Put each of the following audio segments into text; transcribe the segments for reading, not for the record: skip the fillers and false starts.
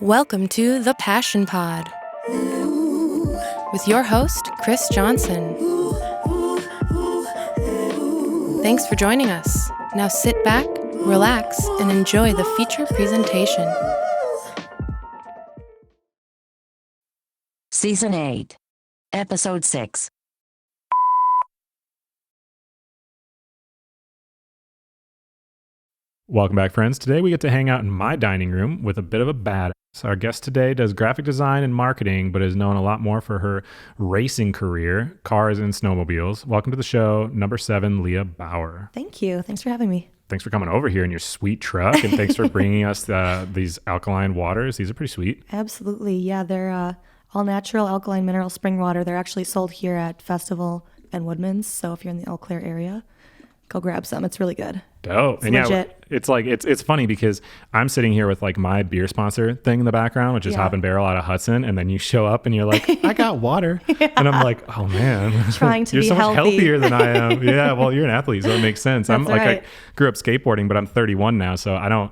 Welcome to The Passion Pod with your host, Chris Johnson. Thanks for joining us. Now sit back, relax, and enjoy the feature presentation. Season 8, Episode 6. Welcome back, friends. Today we get to hang out in my dining room with a bit of a badass. Our guest today does graphic design and marketing, but is known a lot more for her racing career, cars and snowmobiles. Welcome to the show, number 7, Leah Bauer. Thank you. Thanks for having me. Thanks for coming over here in your sweet truck, and thanks for bringing us these alkaline waters. These are pretty sweet. Absolutely. Yeah, they're all natural alkaline mineral spring water. They're actually sold here at Festival and Woodman's. So if you're in the Eau Claire area, go grab some. It's really good. Dope. And legit. Yeah, it's funny because I'm sitting here with like my beer sponsor thing in the background, which is Hop and Barrel out of Hudson, and then you show up and you're like, I got water. And I'm like, oh man, trying to you're be so healthy. much healthier than I am. Yeah, well, you're an athlete, so it makes sense. That's I'm like, right. I grew up skateboarding, but I'm 31 now, so I don't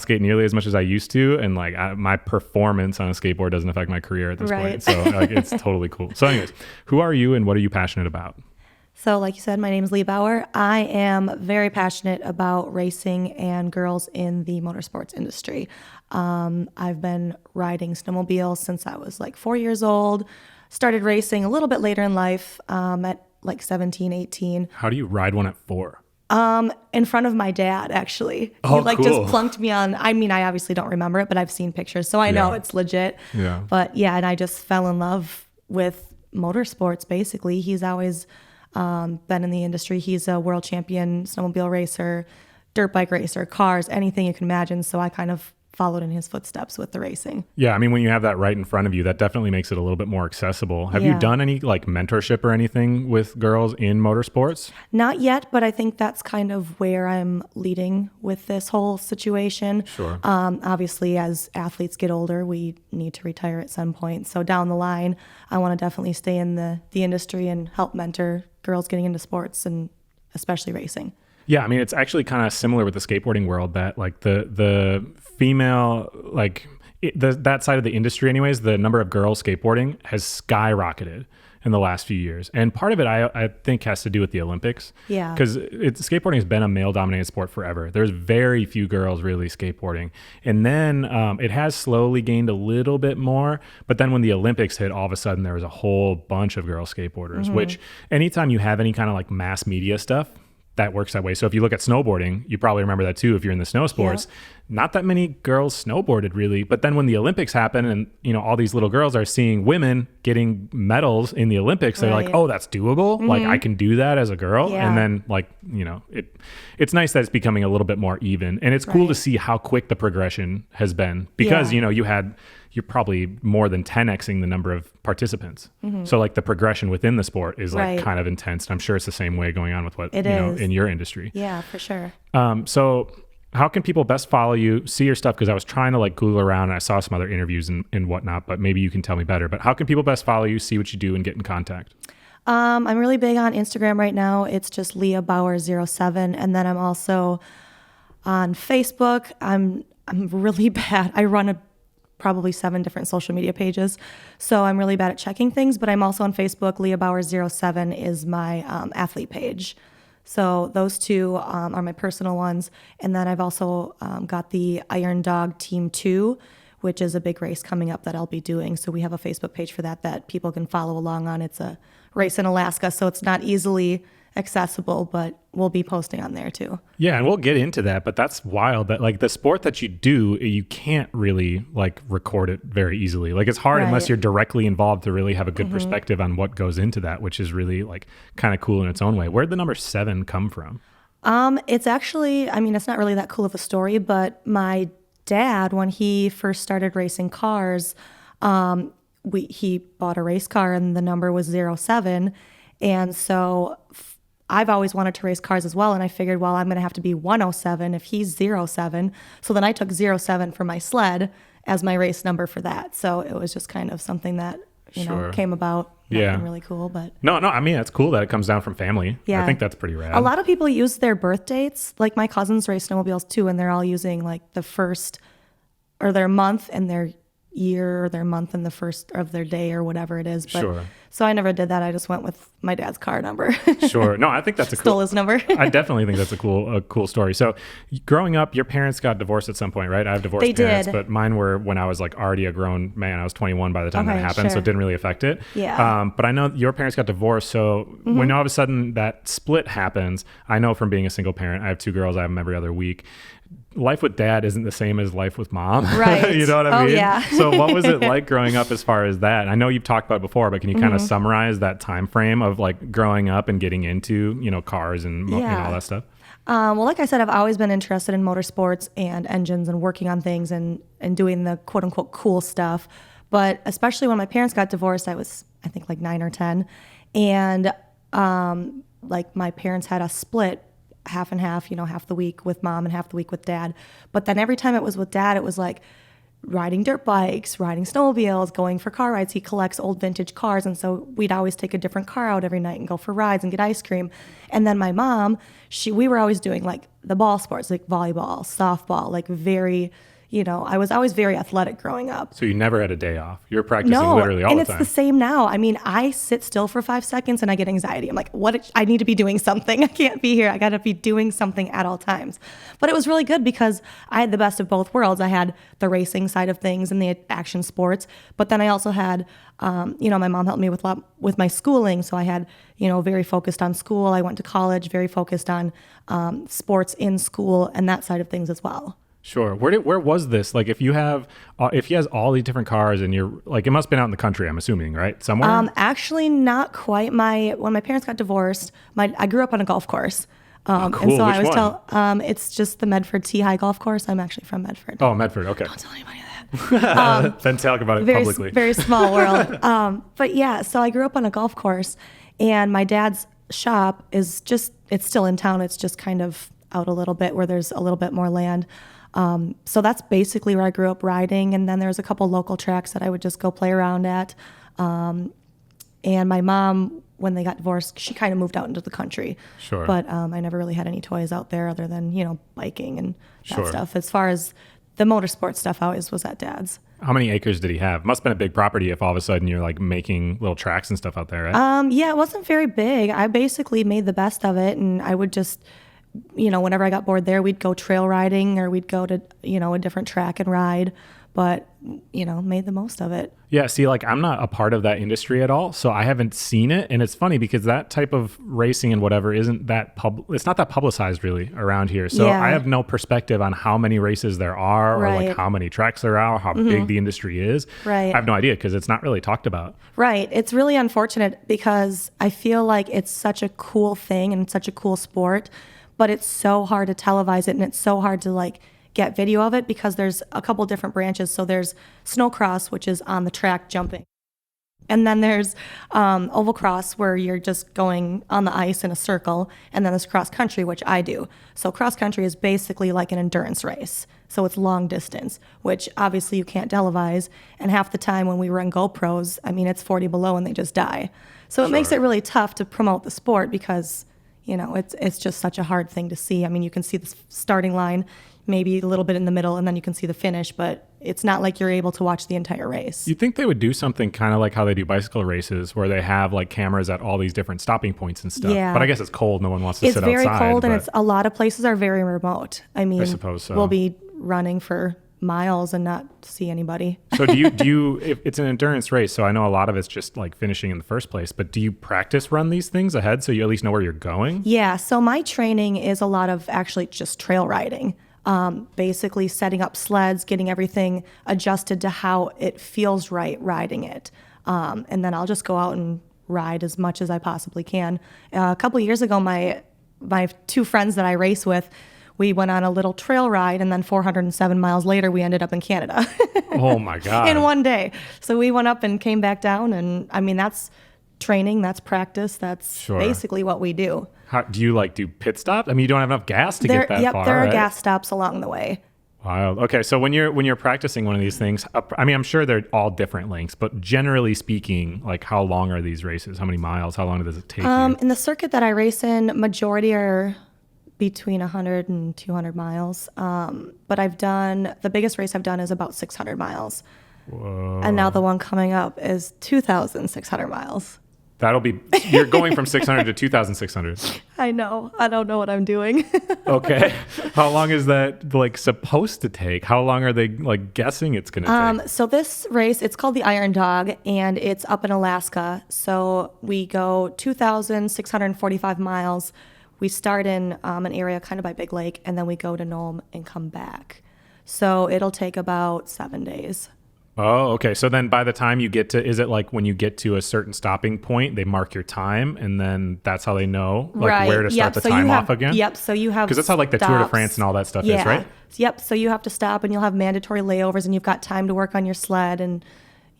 skate nearly as much as I used to, and like my performance on a skateboard doesn't affect my career at this point. So like, it's totally cool. So anyways, who are you and what are you passionate about? So like you said, my name is Leah Bauer. I am very passionate about racing and girls in the motorsports industry. I've been riding snowmobile since I was like 4 years old. Started racing a little bit later in life, at like 17, 18. How do you ride one at 4? In front of my dad, actually. Oh, he like cool. just plunked me on. I mean, I obviously don't remember it, but I've seen pictures, so I know it's legit. Yeah. But yeah, and I just fell in love with motorsports, basically. He's always been in the industry. He's a world champion snowmobile racer, dirt bike racer, cars, anything you can imagine. So I kind of followed in his footsteps with the racing. Yeah, I mean, when you have that right in front of you, that definitely makes it a little bit more accessible. Have you done any like mentorship or anything with girls in motorsports? Not yet, but I think that's kind of where I'm leading with this whole situation. Sure. Obviously, as athletes get older, we need to retire at some point. So down the line, I want to definitely stay in the industry and help mentor girls getting into sports and especially racing. Yeah, I mean, it's actually kind of similar with the skateboarding world that like the female, like that side of the industry anyways, the number of girls skateboarding has skyrocketed in the last few years. And part of it, I think, has to do with the Olympics. Yeah. Because skateboarding has been a male-dominated sport forever. There's very few girls really skateboarding. And then it has slowly gained a little bit more. But then when the Olympics hit, all of a sudden there was a whole bunch of girl skateboarders, which anytime you have any kind of like mass media stuff, that works that way. So if you look at snowboarding, you probably remember that too if you're in the snow sports. Yeah. Not that many girls snowboarded really, but then when the Olympics happen and you know all these little girls are seeing women getting medals in the Olympics, they're like, "Oh, that's doable. Like I can do that as a girl." Yeah. And then like, you know, it's nice that it's becoming a little bit more even. And it's cool to see how quick the progression has been because you know, you're probably more than 10xing the number of participants. So like the progression within the sport is like kind of intense. And I'm sure it's the same way going on with what you know in your industry. Yeah, for sure. So how can people best follow you, see your stuff? Because I was trying to like Google around and I saw some other interviews and whatnot, but maybe you can tell me better. But how can people best follow you, see what you do, and get in contact? I'm really big on Instagram right now. It's just Leah Bauer 07. And then I'm also on Facebook. I'm really bad. I run probably 7 different social media pages. So I'm really bad at checking things, but I'm also on Facebook. Leah Bauer 07 is my athlete page. So those two are my personal ones. And then I've also got the Iron Dog Team 2, which is a big race coming up that I'll be doing. So we have a Facebook page for that people can follow along on. It's a race in Alaska, so it's not easily accessible, but we'll be posting on there too. Yeah, and we'll get into that, but that's wild that like the sport that you do, you can't really like record it very easily. Like it's hard unless you're directly involved to really have a good perspective on what goes into that, which is really like kind of cool in its own way. Where'd the number 7 come from? It's actually, I mean, it's not really that cool of a story, but my dad, when he first started racing cars, he bought a race car and the number was 07. And so I've always wanted to race cars as well, and I figured, well, I'm going to have to be 107 if he's 07. So then I took 07 for my sled as my race number for that. So it was just kind of something that, you know, came about. Nothing really cool, but... No, I mean, it's cool that it comes down from family. Yeah. I think that's pretty rad. A lot of people use their birth dates. Like my cousins race snowmobiles too, and they're all using like the first or their month and their year or their month and the first of their day or whatever it is. But Sure. so I never did that. I just went with my dad's car number. Sure. No, I think that's a Stole cool. his number. I definitely think that's a cool story. So, growing up, your parents got divorced at some point, right? I have divorced They parents, did. but mine were when I was like already a grown man. I was 21 by the time that Okay, happened, so sure. it didn't really affect it. Yeah. But I know your parents got divorced, so when all of a sudden that split happens, I know from being a single parent, I have 2 girls. I have them every other week. Life with dad isn't the same as life with mom. Right. You know what I Oh, mean? yeah. So what was it like growing up as far as that? I know you've talked about it before, but can you kind Mm-hmm. of summarize that time frame of like growing up and getting into, cars and Yeah. all that stuff? Well, like I said, I've always been interested in motorsports and engines and working on things and doing the quote unquote cool stuff. But especially when my parents got divorced, I was, I think, like 9 or 10. And like my parents had us split half and half, half the week with mom and half the week with dad. But then every time it was with dad, it was like riding dirt bikes, riding snowmobiles, going for car rides. He collects old vintage cars. And so we'd always take a different car out every night and go for rides and get ice cream. And then my mom, we were always doing like the ball sports, like volleyball, softball, like very, I was always very athletic growing up. So you never had a day off. You were practicing literally all and the it's time. the same now. I mean, I sit still for 5 seconds and I get anxiety. I'm like, what? I need to be doing something. I can't be here. I got to be doing something at all times. But it was really good because I had the best of both worlds. I had the racing side of things and the action sports, but then I also had, my mom helped me with my schooling. So I had, very focused on school. I went to college, very focused on sports in school and that side of things as well. Sure. Where was this? Like, if he has all these different cars and you're like, it must have been out in the country, I'm assuming, right? Somewhere? Actually, not quite. When my parents got divorced, I grew up on a golf course. Cool. And so Which I was one? it's just the Medford T High Golf Course. I'm actually from Medford. Oh, Medford. Okay. Don't tell anybody that. Then talk about it Very, publicly. very small world. But yeah, so I grew up on a golf course, and my dad's shop it's still in town. It's just kind of out a little bit where there's a little bit more land. So that's basically where I grew up riding. And then there's a couple local tracks that I would just go play around at. And my mom, when they got divorced, she kind of moved out into the country. Sure. But I never really had any toys out there other than, biking and that Sure. stuff. As far as the motorsport stuff, I always was at dad's. How many acres did he have? Must have been a big property if all of a sudden you're like making little tracks and stuff out there, right? Yeah, it wasn't very big. I basically made the best of it, and I would just, whenever I got bored there, we'd go trail riding or we'd go to, a different track and ride, but, made the most of it. Yeah, see, like I'm not a part of that industry at all, so I haven't seen it. And it's funny because that type of racing and whatever isn't that it's not that publicized really around here. So Yeah. I have no perspective on how many races there are or like Right. how many tracks there are, how big the industry is. Right. I have no idea because it's not really talked about. Right. It's really unfortunate because I feel like it's such a cool thing and such a cool sport, but it's so hard to televise it and it's so hard to like get video of it because there's a couple different branches. So there's snowcross, which is on the track jumping. And then there's oval cross where you're just going on the ice in a circle. And then there's cross country, which I do. So cross country is basically like an endurance race. So it's long distance, which obviously you can't televise. And half the time when we run GoPros, I mean, it's 40 below and they just die. So it makes it really tough to promote the sport because, it's just such a hard thing to see. I mean, you can see the starting line, maybe a little bit in the middle, and then you can see the finish, but it's not like you're able to watch the entire race. You'd think they would do something kind of like how they do bicycle races where they have like cameras at all these different stopping points and stuff. Yeah. But I guess it's cold. No one wants to It's sit very outside. cold, and but- it's a lot of places are very remote. I mean, suppose so. We'll be running for miles and not see anybody. So do you if it's an endurance race, so I know a lot of it's just like finishing in the first place, but do you practice run these things ahead so you at least know where you're going? Yeah, so my training is a lot of actually just trail riding. Basically setting up sleds, getting everything adjusted to how it feels right riding it. And then I'll just go out and ride as much as I possibly can. A couple of years ago, my 2 friends that I race with, we went on a little trail ride, and then 407 miles later, we ended up in Canada Oh my God. in one day. So we went up and came back down, and I mean, that's training, that's practice, that's Sure. basically what we do. How, do you like do pit stops? I mean, you don't have enough gas to get that far, there are right? gas stops along the way. Wild. Okay, so when you're practicing one of these things, I mean, I'm sure they're all different lengths, but generally speaking, like how long are these races? How many miles? How long does it take you? In the circuit that I race in, majority are between 100 and 200 miles. But the biggest race I've done is about 600 miles. Whoa. And now the one coming up is 2,600 miles. You're going from 600 to 2,600. I know. I don't know what I'm doing. Okay. How long is that like supposed to take? How long are they like guessing it's going to take? So this race, it's called the Iron Dog, and it's up in Alaska. So we go 2,645 miles. We start in an area kind of by Big Lake, and then we go to Nome and come back. So it'll take about 7 days. Oh, okay. So then by the time you get to, is it like when you get to a certain stopping point, they mark your time and then that's how they know like right. where to start the time off again? Yep. So you have because that's how like the Tour de France and all that stuff is, right? Yep. So you have to stop and you'll have mandatory layovers and you've got time to work on your sled and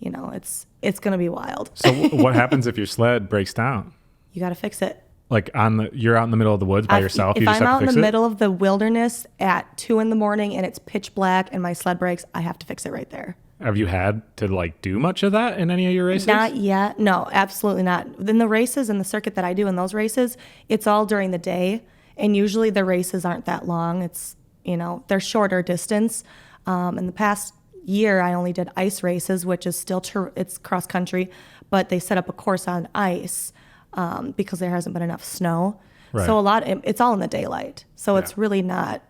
it's going to be wild. So what happens if your sled breaks down? You got to fix it. Like you're out in the middle of the woods by yourself. If I'm out in the middle of the wilderness at 2 a.m. and it's pitch black and my sled breaks, I have to fix it right there. Have you had to like do much of that in any of your races? Not yet. No, absolutely not. In the races and the circuit that I do in those races, it's all during the day. And usually the races aren't that long. It's, they're shorter distance. In the past year, I only did ice races, which is still it's cross country, but they set up a course on ice because there hasn't been enough snow. Right. So it's all in the daylight. So it's really not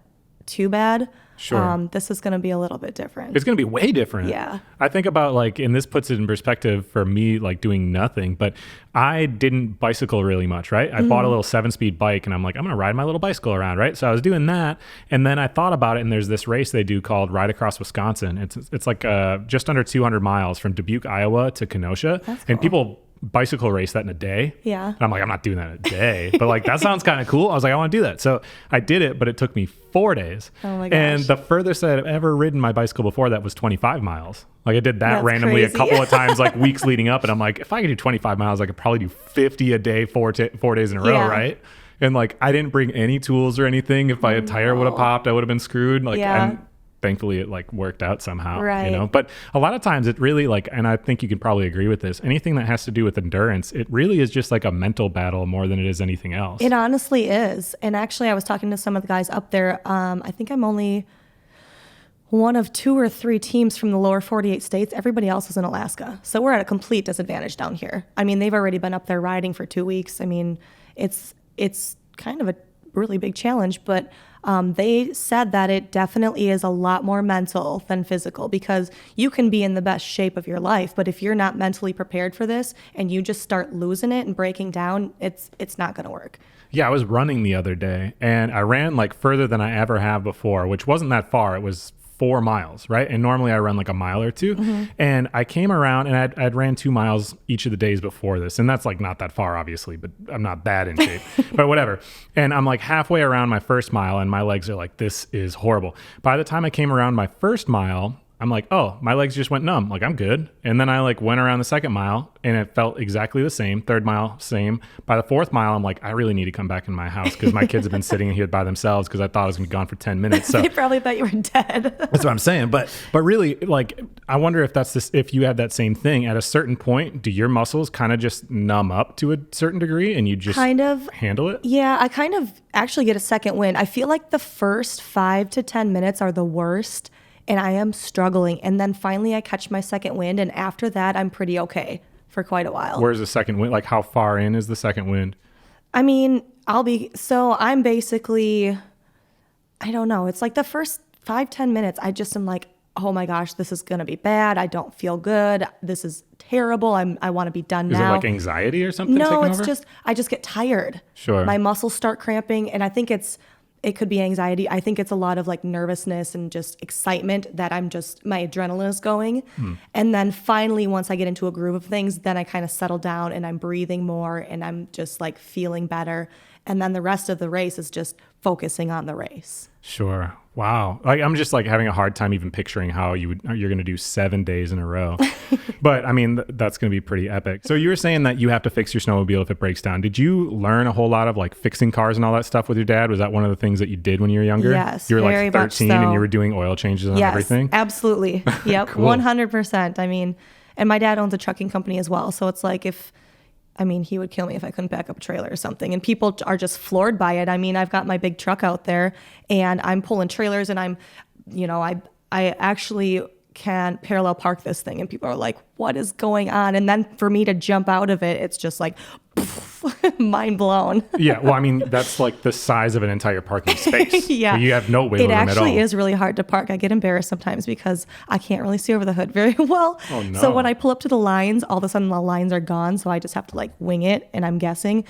too bad. Sure. This is going to be a little bit different. It's going to be way different. Yeah. I think about like, and this puts it in perspective for me, like doing nothing, but I didn't bicycle really much, right? I bought a little 7-speed bike and I'm like, I'm going to ride my little bicycle around, right? So I was doing that. And then I thought about it and there's this race they do called Ride Across Wisconsin. It's like just under 200 miles from Dubuque, Iowa to Kenosha. That's cool. And people bicycle race that in a day. Yeah. And I'm like, I'm not doing that in a day. But like, that sounds kind of cool. I was like, I want to do that. So I did it, but it took me 4 days. Oh my gosh. And the furthest I've ever ridden my bicycle before that was 25 miles. Like I did that randomly crazy. a couple of times, like weeks leading up. And I'm like, if I could do 25 miles, I could probably do 50 a day, 4 days in a row. Right. And like, I didn't bring any tools or anything. If a tire would have popped, I would have been screwed. Like, and thankfully it like worked out somehow, right. But a lot of times it really like, and I think you can probably agree with this, anything that has to do with endurance, it really is just like a mental battle more than it is anything else. It honestly is. And actually I was talking to some of the guys up there. I think I'm only one of 2 or 3 teams from the lower 48 states. Everybody else is in Alaska. So we're at a complete disadvantage down here. I mean, they've already been up there riding for 2 weeks. I mean, it's kind of a really big challenge, but they said that it definitely is a lot more mental than physical because you can be in the best shape of your life, but if you're not mentally prepared for this and you just start losing it and breaking down, it's not going to work. Yeah, I was running the other day and I ran like further than I ever have before, which wasn't that far. It was 4 miles, right? And normally I run like a mile or 2. Mm-hmm. And I came around and I'd ran 2 miles each of the days before this. And that's like not that far, obviously, but I'm not that in shape, but whatever. And I'm like halfway around my first mile and my legs are like, this is horrible. By the time I came around my first mile, I'm like, oh, my legs just went numb. Like, I'm good. And then I like went around the second mile and it felt exactly the same. Third mile, same. By the fourth mile, I'm like, I really need to come back in my house because my kids have been sitting here by themselves because I thought I was going to be gone for 10 minutes. So they probably thought you were dead. That's what I'm saying. But really, like, I wonder if if you have that same thing at a certain point, do your muscles kind of just numb up to a certain degree and you just kind of handle it? Yeah, I kind of actually get a second wind. I feel like the first 5 to 10 minutes are the worst. And I am struggling. And then finally I catch my second wind. And after that, I'm pretty okay for quite a while. Where's the second wind? Like how far in is the second wind? I mean, I'm basically, I don't know. It's like the first 5-10 minutes, I just am like, oh my gosh, this is going to be bad. I don't feel good. This is terrible. I want to be done now. Is it like anxiety or something? No, it's just, I just get tired. Sure. My muscles start cramping. And I think it could be anxiety. I think it's a lot of like nervousness and just excitement that my adrenaline is going. And then finally, once I get into a groove of things, then I kind of settle down and I'm breathing more and I'm just like feeling better. And then the rest of the race is just focusing on the race. Sure. Wow. Like I'm just like having a hard time even picturing how you're going to do 7 days in a row. But I mean, that's going to be pretty epic. So you were saying that you have to fix your snowmobile if it breaks down. Did you learn a whole lot of like fixing cars and all that stuff with your dad? Was that one of the things that you did when you were younger? Yes. You were very like 13 much so. And you were doing oil changes on everything? Yes, absolutely. Yep. Cool. 100%. I mean, and my dad owns a trucking company as well. So it's like if I mean, he would kill me if I couldn't back up a trailer or something. And people are just floored by it. I mean, I've got my big truck out there and I'm pulling trailers and I actually can parallel park this thing. And people are like, what is going on? And then for me to jump out of it, it's just like, mind blown. Yeah. Well, I mean, that's like the size of an entire parking space. Yeah. You have no wiggle room at all. It actually is really hard to park. I get embarrassed sometimes because I can't really see over the hood very well. Oh, no. So when I pull up to the lines, all of a sudden the lines are gone. So I just have to like wing it. And I'm guessing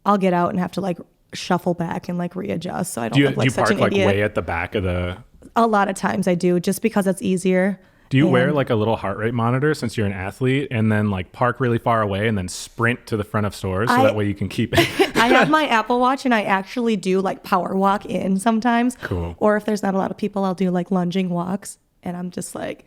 I'll get out and have to like shuffle back and like readjust. So I don't look like such an idiot. Do you park like way at the back of the... A lot of times I do, just because it's easier. Do you wear like a little heart rate monitor since you're an athlete and then like park really far away and then sprint to the front of stores so that way you can keep it? I have my Apple Watch and I actually do like power walk in sometimes. Cool. Or if there's not a lot of people, I'll do like lunging walks and I'm just like,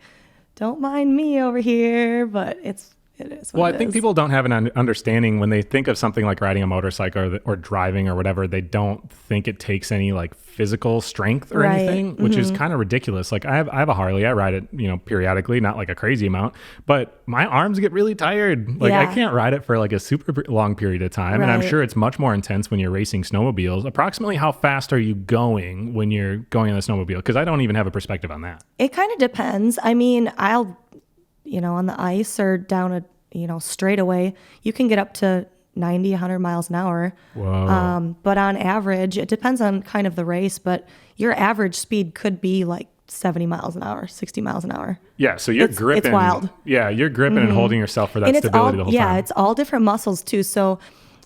don't mind me over here, but it is what Well, I think people don't have an understanding when they think of something like riding a motorcycle or driving or whatever. They don't think it takes any like physical strength or anything, which is kind of ridiculous. Like I have a Harley. I ride it, periodically, not like a crazy amount, but my arms get really tired. Like I can't ride it for like a super long period of time. And I'm sure it's much more intense when you're racing snowmobiles. Approximately how fast are you going when you're going on a snowmobile? Because I don't even have a perspective on that. It kind of depends. I mean, I'll, on the ice or down a, straight away, you can get up to 90, 100 miles an hour. Whoa. But on average, it depends on kind of the race, but your average speed could be like 70 miles an hour, 60 miles an hour. Yeah, so you're gripping. It's wild. Yeah, you're gripping and holding yourself for that stability the whole time. Yeah, it's all different muscles too. So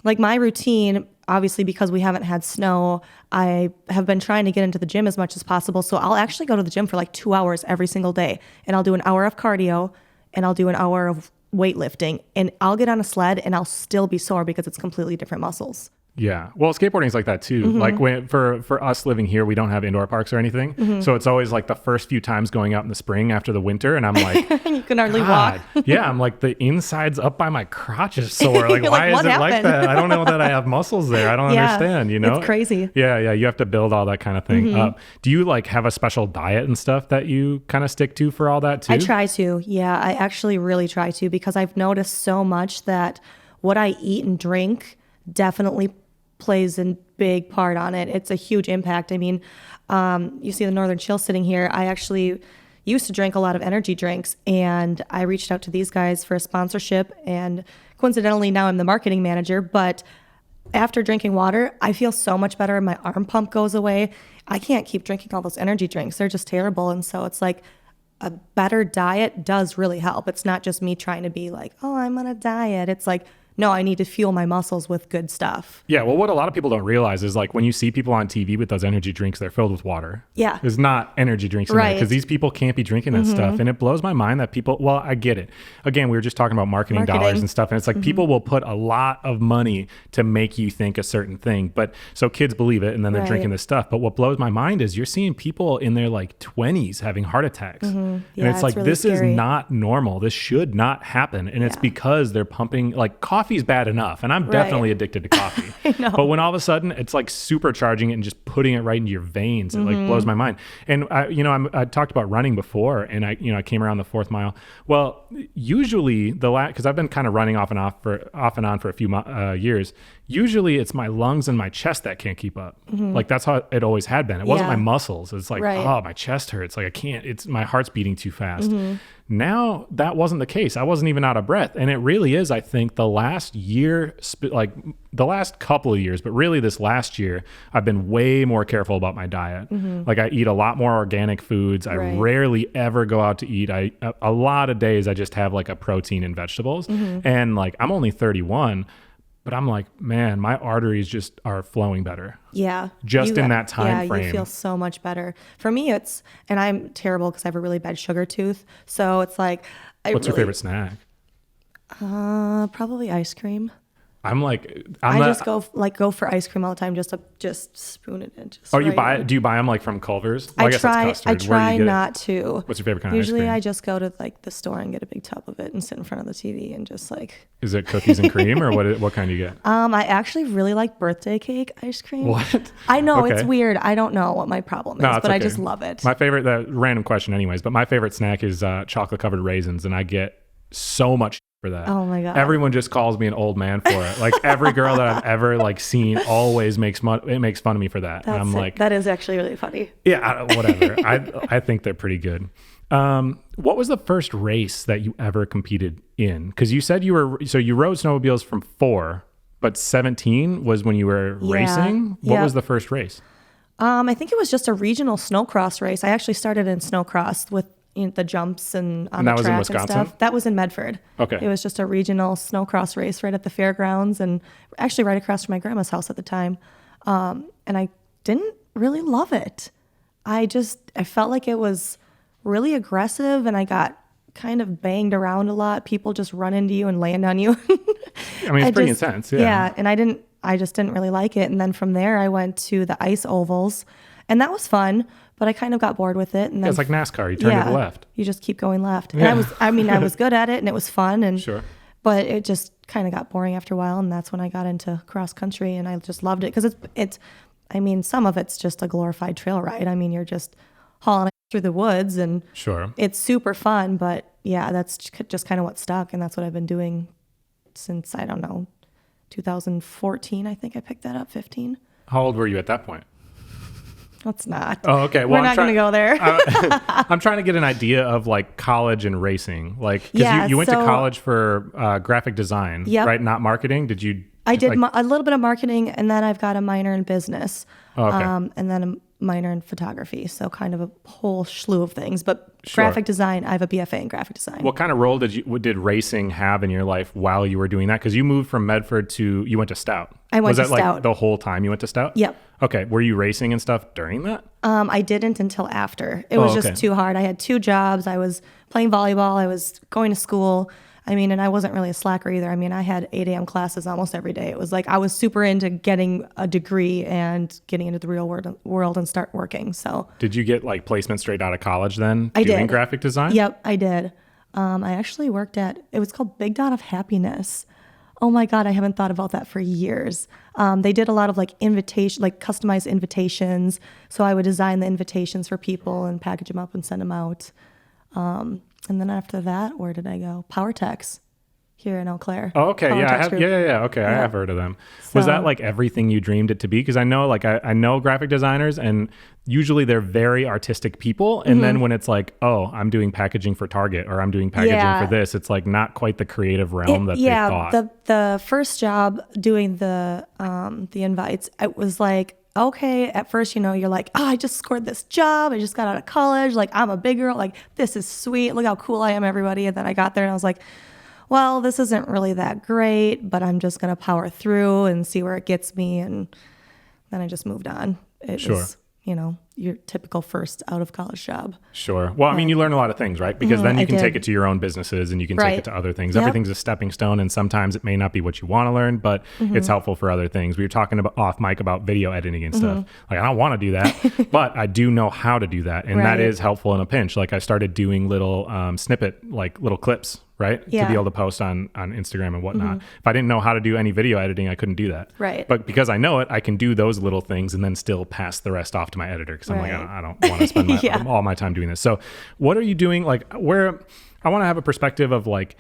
like my routine, obviously because we haven't had snow, I have been trying to get into the gym as much as possible. So I'll actually go to the gym for like 2 hours every single day. And I'll do an hour of cardio and I'll do an hour of weightlifting, and I'll get on a sled and I'll still be sore because it's completely different muscles. Yeah. Well, skateboarding is like that too. Like for us living here, we don't have indoor parks or anything. So it's always like the first few times going out in the spring after the winter. And I'm like, you can hardly walk. Yeah. I'm like, the inside's up by my crotch is sore. Like, why is it like that? I don't know that I have muscles there. I don't understand, It's crazy. Yeah. You have to build all that kind of thing up. Do you like have a special diet and stuff that you kind of stick to for all that too? I try to. Yeah, I actually really try to, because I've noticed so much that what I eat and drink definitely plays a big part on it. It's a huge impact. I mean, you see the Northern Chill sitting here. I actually used to drink a lot of energy drinks, and I reached out to these guys for a sponsorship, and coincidentally now I'm the marketing manager. But after drinking water, I feel so much better. My arm pump goes away. I can't keep drinking all those energy drinks. They're just terrible. And so it's like a better diet does really help. It's not just me trying to be like, oh, I'm on a diet. It's like, no, I need to fuel my muscles with good stuff. Yeah, well, what a lot of people don't realize is like when you see people on TV with those energy drinks, they're filled with water. Yeah. There's not energy drinks in there because these people can't be drinking that stuff. And it blows my mind that people, well, I get it. Again, we were just talking about marketing dollars and stuff. And it's like people will put a lot of money to make you think a certain thing. But so kids believe it and then they're drinking this stuff. But what blows my mind is you're seeing people in their like 20s having heart attacks. And it's like, really this scary. is not normal. This should not happen. And it's because they're pumping, like coffee's bad enough. And I'm definitely addicted to coffee. I know. But when all of a sudden it's like supercharging it and just putting it right into your veins, it like blows my mind. And I talked about running before, and I came around the 4th mile. Well, usually because I've been kind of running off and on for a few years. Usually it's my lungs and my chest that can't keep up. Like that's how it always had been. It wasn't my muscles. It's like, oh, my chest hurts. Like I can't, my heart's beating too fast. Now that wasn't the case. I wasn't even out of breath. And it really is, I think, the last year, like the last couple of years, but really this last year, I've been way more careful about my diet. Like I eat a lot more organic foods. I rarely ever go out to eat. A lot of days I just have like a protein and vegetables. And like I'm only 31. But I'm like, man, my arteries just are flowing better. Yeah. Just in that time frame. Yeah, you feel so much better. For me, and I'm terrible because I have a really bad sugar tooth. So it's like, What's your favorite snack? Probably ice cream. I just go for ice cream all the time, just spoon it in. Do you buy them like from Culver's? Well, I guess that's custard. I try not to. What's your favorite kind of ice cream? Usually I just go to like the store and get a big tub of it and sit in front of the TV and just like. Is it cookies and cream or what kind do you get? I actually really like birthday cake ice cream. What? I know it's weird. I don't know what my problem is, but I just love it. My favorite, random question anyways, but my favorite snack is chocolate covered raisins, and I get so much for that. Oh my God. Everyone just calls me an old man for it. Like every girl that I've ever like seen always makes fun of me for that. And I'm like, that is actually really funny. yeah, whatever. I think they're pretty good. What was the first race that you ever competed in? Because you said you rode snowmobiles from 4, but 17 was when you were racing. What was the first race? I think it was just a regional snowcross race. I actually started in snowcross with the jumps and on the that was in track and Wisconsin? stuff. That was in Medford. Okay. It was just a regional snowcross race right at the fairgrounds and actually right across from my grandma's house at the time. And I didn't really love it. I felt like it was really aggressive and I got kind of banged around a lot. People just run into you and land on you. I mean, it's pretty intense. Yeah. Yeah. And I just didn't really like it. And then from there I went to the ice ovals and that was fun, but I kind of got bored with it. And then It's like NASCAR. You turn to the left. You just keep going left. And I was good at it and it was fun. And Sure. But it just kind of got boring after a while. And that's when I got into cross country and I just loved it. Cause some of it's just a glorified trail ride. I mean, you're just hauling through the woods and Sure. it's super fun, but yeah, that's just kind of what stuck. And that's what I've been doing since, I don't know, 2014. I think I picked that up, 15. How old were you at that point? Let's not. Oh, okay. Well, We're not going to go there. I'm trying to get an idea of like college and racing. Like, because you went to college for graphic design, right? Not marketing. Did you? I did a little bit of marketing and then I've got a minor in business. Oh, okay. And then a minor in photography. So kind of a whole slew of things. But graphic design, I have a BFA in graphic design. What kind of role did racing have in your life while you were doing that? Because you moved from Medford you went to Stout. I went to Stout. Was that like the whole time you went to Stout? Yep. Okay. Were you racing and stuff during that? I didn't until after. It was just too hard. I had 2 jobs. I was playing volleyball. I was going to school. I mean, and I wasn't really a slacker either. I mean, I had 8 a.m. classes almost every day. It was like I was super into getting a degree and getting into the real world and start working. So, did you get like placement straight out of college then? I doing did. Graphic design? Yep, I did. I actually worked it was called Big Dot of Happiness. Oh my God, I haven't thought about that for years. They did a lot of like customized invitations. So I would design the invitations for people and package them up and send them out. And then after that, where did I go? PowerTex here in Eau Claire. Oh, okay. PowerTex Yeah, I have, group. yeah. Okay, I have heard of them. Was that like everything you dreamed it to be? Because I know, like, I know graphic designers, and usually they're very artistic people. And then when it's like, oh, I'm doing packaging for Target or I'm doing packaging for this, it's like not quite the creative realm they thought. The first job doing the invites, it was like, okay, at first, you're like, oh, I just scored this job. I just got out of college. Like, I'm a big girl. Like, this is sweet. Look how cool I am, everybody. And then I got there and I was like, well, this isn't really that great, but I'm just going to power through and see where it gets me. And then I just moved on. It was, your typical first out of college job. Sure. Well, I mean, you learn a lot of things, right? Because then you can take it to your own businesses and you can take it to other things. Yep. Everything's a stepping stone, and sometimes it may not be what you want to learn, but it's helpful for other things. We were talking about off mic about video editing and stuff. Like, I don't want to do that, but I do know how to do that. And that is helpful in a pinch. Like, I started doing little little clips, right? Yeah. To be able to post on Instagram and whatnot. If I didn't know how to do any video editing, I couldn't do that. Right. But because I know it, I can do those little things and then still pass the rest off to my editor. Because I'm like, I don't want to spend all my time doing this. So what are you doing? Like, I want to have a perspective of like,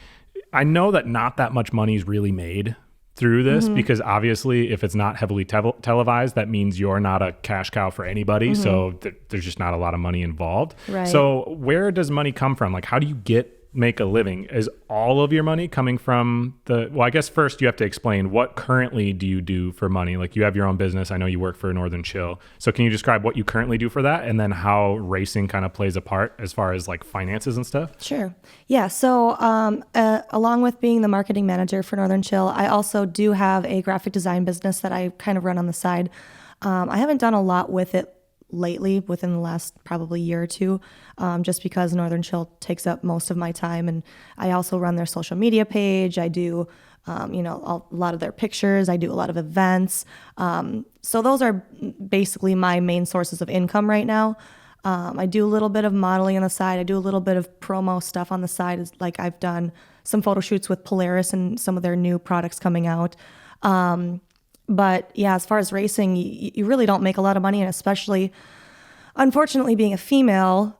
I know that not that much money is really made through this because obviously if it's not heavily televised, that means you're not a cash cow for anybody. So there's just not a lot of money involved. Right. So where does money come from? Like, how do you make a living? Is all of your money coming from I guess first you have to explain what currently do you do for money? Like, you have your own business. I know you work for Northern Chill. So can you describe what you currently do for that, and then how racing kind of plays a part as far as like finances and stuff? Sure. Yeah. So along with being the marketing manager for Northern Chill, I also do have a graphic design business that I kind of run on the side. I haven't done a lot with it lately, within the last probably year or two, just because Northern Chill takes up most of my time. And I also run their social media page. I do, a lot of their pictures. I do a lot of events. So those are basically my main sources of income right now. I do a little bit of modeling on the side. I do a little bit of promo stuff on the side. Like, I've done some photo shoots with Polaris and some of their new products coming out. But yeah, as far as racing, you really don't make a lot of money, and especially, unfortunately, being a female,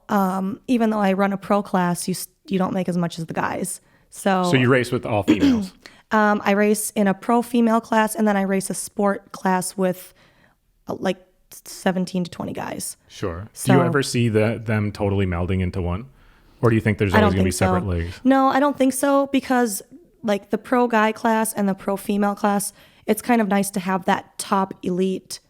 even though I run a pro class, you don't make as much as the guys. So you race with all females? I race in a pro female class, and then I race a sport class with like 17 to 20 guys. Sure. So, do you ever see them totally melding into one? Or do you think there's always going to be separate leagues? No, I don't think so, because like the pro guy class and the pro female class, it's kind of nice to have that top elite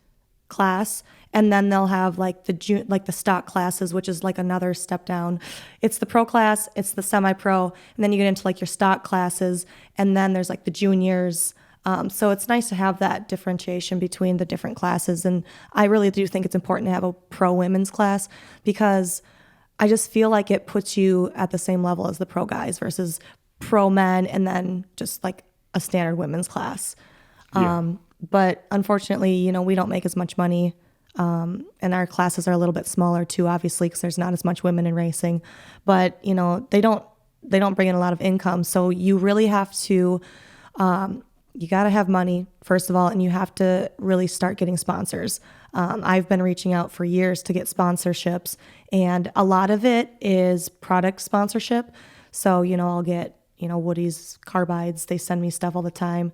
class, and then they'll have like the stock classes, which is like another step down. It's the pro class, it's the semi-pro, and then you get into like your stock classes, and then there's like the juniors. So it's nice to have that differentiation between the different classes, and I really do think it's important to have a pro women's class, because I just feel like it puts you at the same level as the pro guys versus pro men, and then just like a standard women's class. But unfortunately, we don't make as much money, and our classes are a little bit smaller too, obviously, because there's not as much women in racing. But they don't bring in a lot of income, so you really have to. You got to have money, first of all, and you have to really start getting sponsors. I've been reaching out for years to get sponsorships, and a lot of it is product sponsorship. So, I'll get, Woody's carbides. They send me stuff all the time.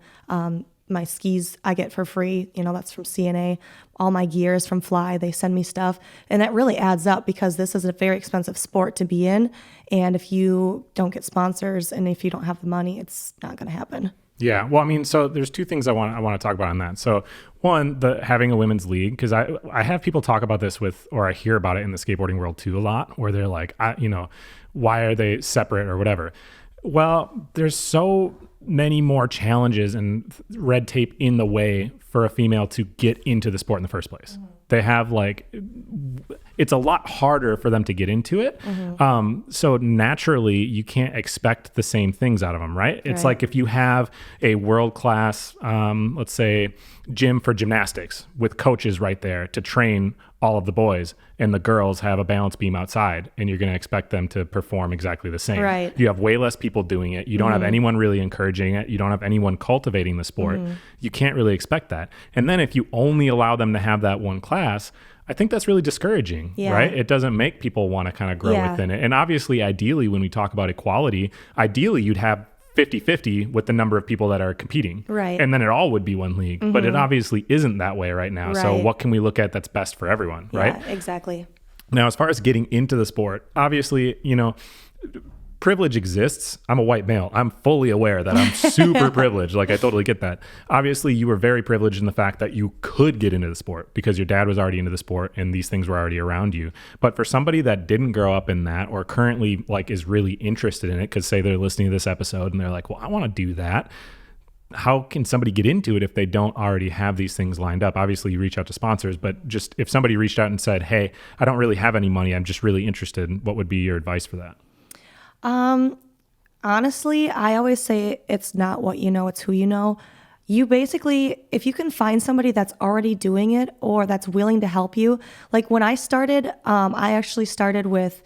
My skis I get for free. That's from CNA. All my gear is from Fly. They send me stuff. And that really adds up, because this is a very expensive sport to be in. And if you don't get sponsors and if you don't have the money, it's not going to happen. Yeah. Well, I mean, so there's two things I want to talk about on that. So one, having a women's league, because I have people talk about this or I hear about it in the skateboarding world too a lot, where they're like, why are they separate or whatever? Well, there's so many more challenges and red tape in the way for a female to get into the sport in the first place. Mm-hmm. They have it's a lot harder for them to get into it. Mm-hmm. So naturally you can't expect the same things out of them, right? It's like if you have a world-class, let's say gym for gymnastics with coaches right there to train all of the boys, and the girls have a balance beam outside, and you're going to expect them to perform exactly the same. Right. You have way less people doing it. You don't have anyone really encouraging it. You don't have anyone cultivating the sport. You can't really expect that. And then if you only allow them to have that one class, I think that's really discouraging, right? It doesn't make people want to kind of grow within it. And obviously, ideally, when we talk about equality, ideally you'd have 50-50 with the number of people that are competing. Right. And then it all would be one league. But it obviously isn't that way right now. Right. So what can we look at that's best for everyone, right? Yeah, exactly. Now, as far as getting into the sport, obviously, privilege exists. I'm a white male. I'm fully aware that I'm super privileged. Like, I totally get that. Obviously, you were very privileged in the fact that you could get into the sport because your dad was already into the sport and these things were already around you. But for somebody that didn't grow up in that, or currently is really interested in it, because say they're listening to this episode and they're like, well, I want to do that. How can somebody get into it if they don't already have these things lined up? Obviously, you reach out to sponsors, but just if somebody reached out and said, hey, I don't really have any money, I'm just really interested, what would be your advice for that? Honestly, I always say it's not what you know, it's who you know. You basically, if you can find somebody that's already doing it or that's willing to help you. Like when I started, I actually started with,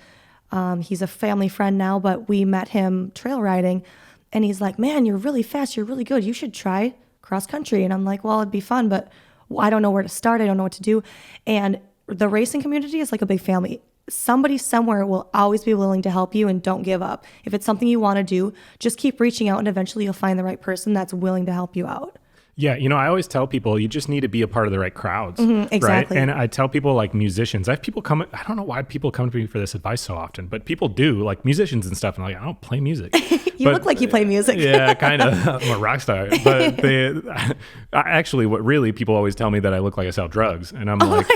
he's a family friend now, but we met him trail riding, and he's like, man, you're really fast, you're really good, you should try cross country. And I'm like, well, it'd be fun, but I don't know where to start, I don't know what to do. And the racing community is like a big family. Somebody somewhere will always be willing to help you, and don't give up. If it's something you want to do, just keep reaching out, and eventually you'll find the right person that's willing to help you out. Yeah, I always tell people you just need to be a part of the right crowds, exactly. Right? And I tell people, like musicians, I have people come, I don't know why people come to me for this advice so often, but people do, like musicians and stuff, and I'm like, I don't play music. You look like you play music. Yeah, kind of. I'm a rock star. But actually, what really people always tell me that I look like I sell drugs, and I'm like,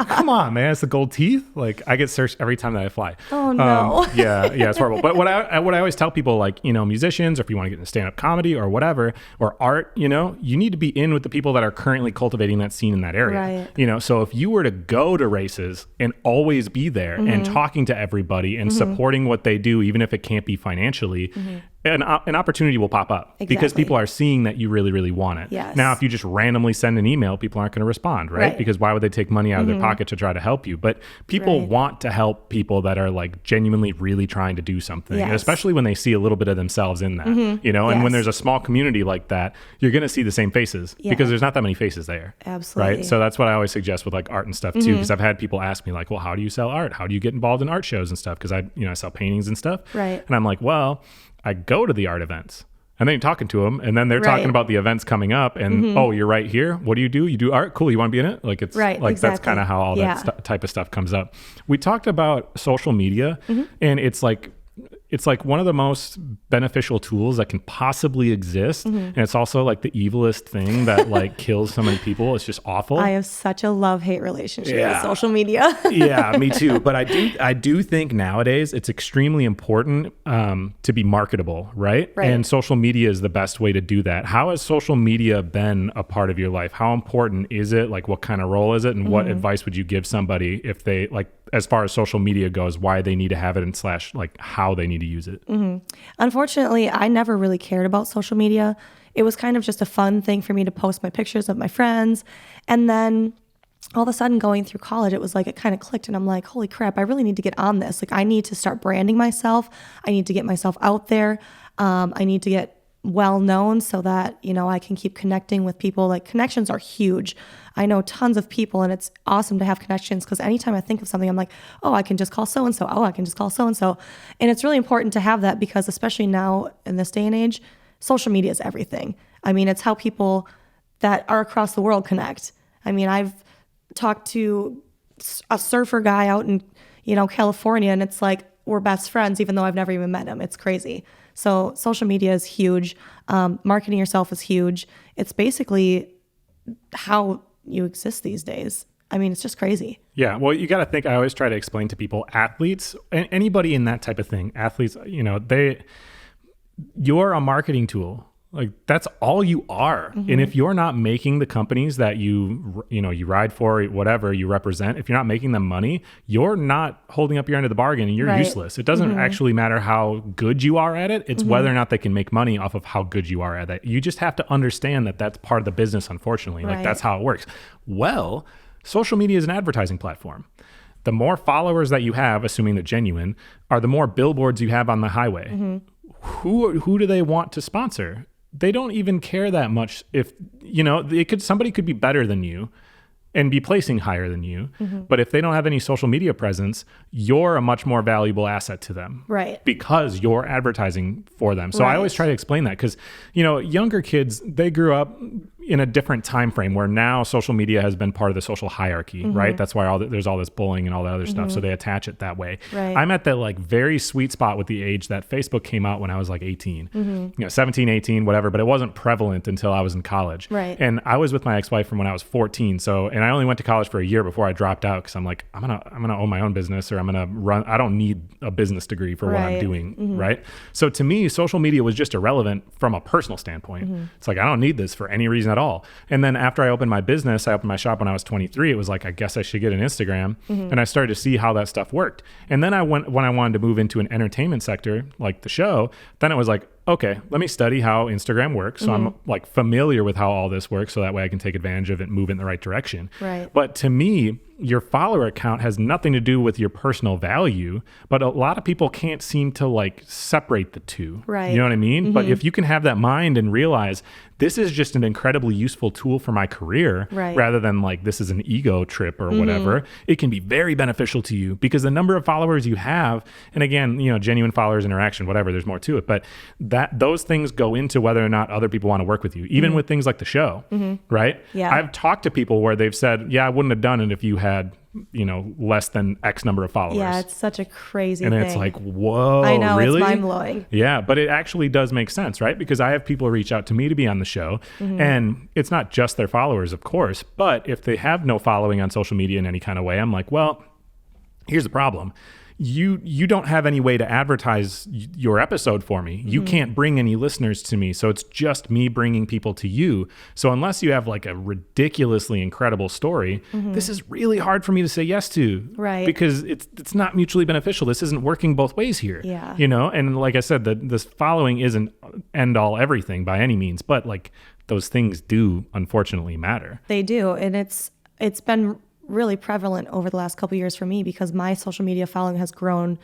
come on, man, it's the gold teeth. Like I get searched every time that I fly. Oh no. Yeah, it's horrible. But what I always tell people, like musicians, or if you want to get into stand-up comedy or whatever, or art, you need to be in with the people that are currently cultivating that scene in that area. Right. So if you were to go to races and always be there and talking to everybody and supporting what they do, even if it can't be financially, an opportunity will pop up. Exactly. Because people are seeing that you really, really want it. Yes. Now, if you just randomly send an email, people aren't going to respond, right? Because why would they take money out of their pocket to try to help you? But people want to help people that are like genuinely really trying to do something, and especially when they see a little bit of themselves in that, and when there's a small community like that, you're going to see the same faces because there's not that many faces there. Absolutely. Right. So that's what I always suggest with like art and stuff too, because I've had people ask me like, well, how do you sell art? How do you get involved in art shows and stuff? Because I sell paintings and stuff. Right. And I'm like, well, I go to the art events. And then you're talking to them, and then they're Right. talking about the events coming up, and oh, you're right here. What do? You do art? Cool. You want to be in it? Like it's Right, like that's exactly. kind of how all Yeah. that type of stuff comes up. We talked about social media, and it's like one of the most beneficial tools that can possibly exist, and it's also like the evilest thing that like kills so many people. It's just awful. I have such a love-hate relationship with Yeah. social media. Yeah, me too. But I do think nowadays it's extremely important to be marketable, right? Right. And social media is the best way to do that. How has social media been a part of your life? How important is it? Like, what kind of role is it? And what advice would you give somebody if they like, as far as social media goes, why they need to have it and / like how they need to use it? Unfortunately, I never really cared about social media. It was kind of just a fun thing for me to post my pictures of my friends. And then all of a sudden going through college, it was like it kind of clicked and I'm like, holy crap, I really need to get on this. Like I need to start branding myself. I need to get myself out there. I need to get well known so that, you know, I can keep connecting with people. Like connections are huge. I know tons of people and it's awesome to have connections because anytime I think of something, I'm like, oh, I can just call so-and-so. Oh, I can just call so-and-so. And it's really important to have that because especially now in this day and age, social media is everything. I mean, it's how people that are across the world connect. I mean, I've talked to a surfer guy out in, you know, California and it's like, we're best friends, even though I've never even met him. It's crazy. So social media is huge. Marketing yourself is huge. It's basically how you exist these days. I mean, it's just crazy. Yeah. Well, you got to think, I always try to explain to people, athletes, anybody in that type of thing, athletes, you know, you're a marketing tool. Like that's all you are. And if you're not making the companies that you ride for, whatever you represent, if you're not making them money, you're not holding up your end of the bargain and you're Right. useless. It doesn't actually matter how good you are at it. It's whether or not they can make money off of how good you are at it. You just have to understand that that's part of the business, unfortunately. Like Right. that's how it works. Well, social media is an advertising platform. The more followers that you have, assuming they're genuine, are the more billboards you have on the highway. Who do they want to sponsor? They don't even care that much if, you know, somebody could be better than you and be placing higher than you. But if they don't have any social media presence, you're a much more valuable asset to them. Right. Because you're advertising for them. So I Right. always try to explain that because, you know, younger kids, they grew up in a different time frame where now social media has been part of the social hierarchy, right? That's why there's all this bullying and all that other stuff. So they attach it that way. Right. I'm at that like very sweet spot with the age that Facebook came out when I was like 18, you know, 17, 18, whatever, but it wasn't prevalent until I was in college. Right. And I was with my ex-wife from when I was 14. So, and I only went to college for a year before I dropped out because I'm like, I'm going to own my own business or I'm going to run. I don't need a business degree for what I'm Right. doing. Right. So to me, social media was just irrelevant from a personal standpoint. It's like, I don't need this for any reason at all. And then after I opened my business, I opened my shop when I was 23. It was like, I guess I should get an Instagram. And I started to see how that stuff worked. And then when I wanted to move into an entertainment sector, like the show, then it was like, okay, let me study how Instagram works. So I'm like familiar with how all this works. So that way I can take advantage of it and move in the right direction. Right. But to me, your follower account has nothing to do with your personal value, but a lot of people can't seem to like separate the two. Right. You know what I mean? But if you can have that mind and realize this is just an incredibly useful tool for my career, Right. rather than like this is an ego trip or whatever, it can be very beneficial to you because the number of followers you have, and again, you know, genuine followers, interaction, whatever, there's more to it, but those things go into whether or not other people want to work with you, even with things like the show, right? Yeah. I've talked to people where they've said, yeah, I wouldn't have done it if you had, you know, less than X number of followers. Yeah, it's such a crazy and thing. it's like, whoa, I know, really? it's mind-blowing. Yeah, but it actually does make sense, right? Because I have people reach out to me to be on the show, and it's not just their followers, of course, but if they have no following on social media in any kind of way, I'm like, well, here's the problem. You don't have any way to advertise your episode for me. You can't bring any listeners to me. So it's just me bringing people to you. So unless you have like a ridiculously incredible story, this is really hard for me to say yes to. Right. Because it's not mutually beneficial. This isn't working both ways here. Yeah. You know, and like I said, this following isn't end all everything by any means, but like those things do unfortunately matter. They do. And it's been really prevalent over the last couple of years for me because my social media following has grown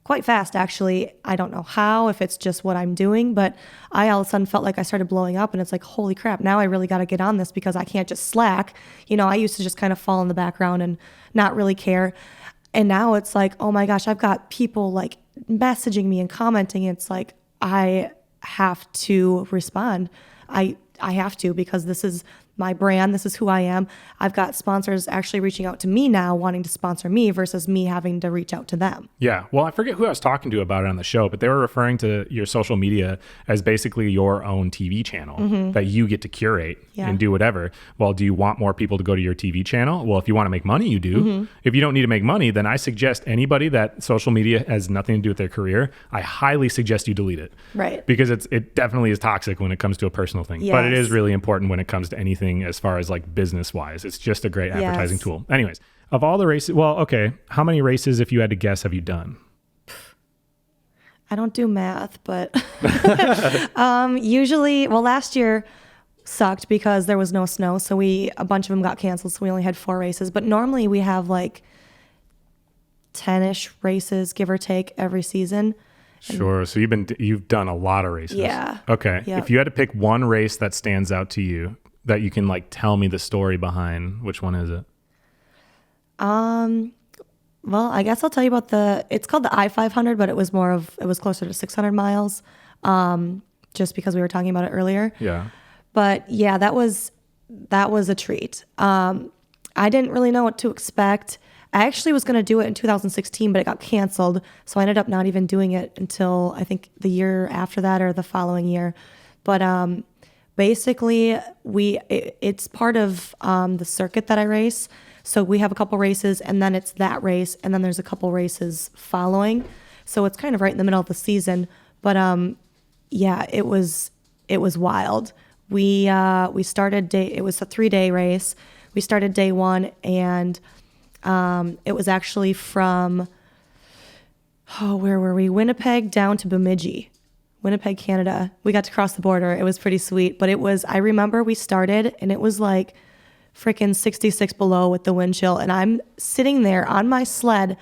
quite fast, actually. I don't know how, if it's just what I'm doing, but I all of a sudden felt like I started blowing up and it's like, holy crap, now I really got to get on this because I can't just slack. You know, I used to just kind of fall in the background and not really care. And now it's like, oh my gosh, I've got people like messaging me and commenting. It's like, I have to respond. I have to, because this is my brand. This is who I am. I've got sponsors actually reaching out to me now, wanting to sponsor me versus me having to reach out to them. Yeah. Well, I forget who I was talking to about it on the show, but they were referring to your social media as basically your own TV channel that you get to curate and do whatever. Well, do you want more people to go to your TV channel? Well, if you want to make money, you do. If you don't need to make money, then I suggest anybody that social media has nothing to do with their career, I highly suggest you delete it. Right. Because it definitely is toxic when it comes to a personal thing. Yes. But it is really important when it comes to anything as far as like business wise. It's just a great advertising tool. Anyways, of all the races, well, okay, how many races, if you had to guess, have you done? I don't do math, but usually, well, last year sucked because there was no snow. So a bunch of them got canceled. So we only had 4 races, but normally we have like 10-ish races, give or take, every season. Sure. So you've done a lot of races. Yeah. Okay. Yep. If you had to pick one race that stands out to you that you can like tell me the story behind, which one is it? Well, I guess I'll tell you about it's called the I-500, but it was closer to 600 miles, just because we were talking about it earlier. Yeah. But yeah, that was a treat. I didn't really know what to expect. I actually was going to do it in 2016, but it got canceled. So I ended up not even doing it until I think the year after that or the following year. But basically, it's part of the circuit that I race. So we have a couple races, and then it's that race, and then there's a couple races following. So it's kind of right in the middle of the season. But yeah, it was wild. We started it was a 3-day race. We started day 1, and it was actually from where were we? Winnipeg down to Bemidji, Winnipeg, Canada. We got to cross the border. It was pretty sweet, but I remember we started and it was like freaking 66 below with the wind chill, and I'm sitting there on my sled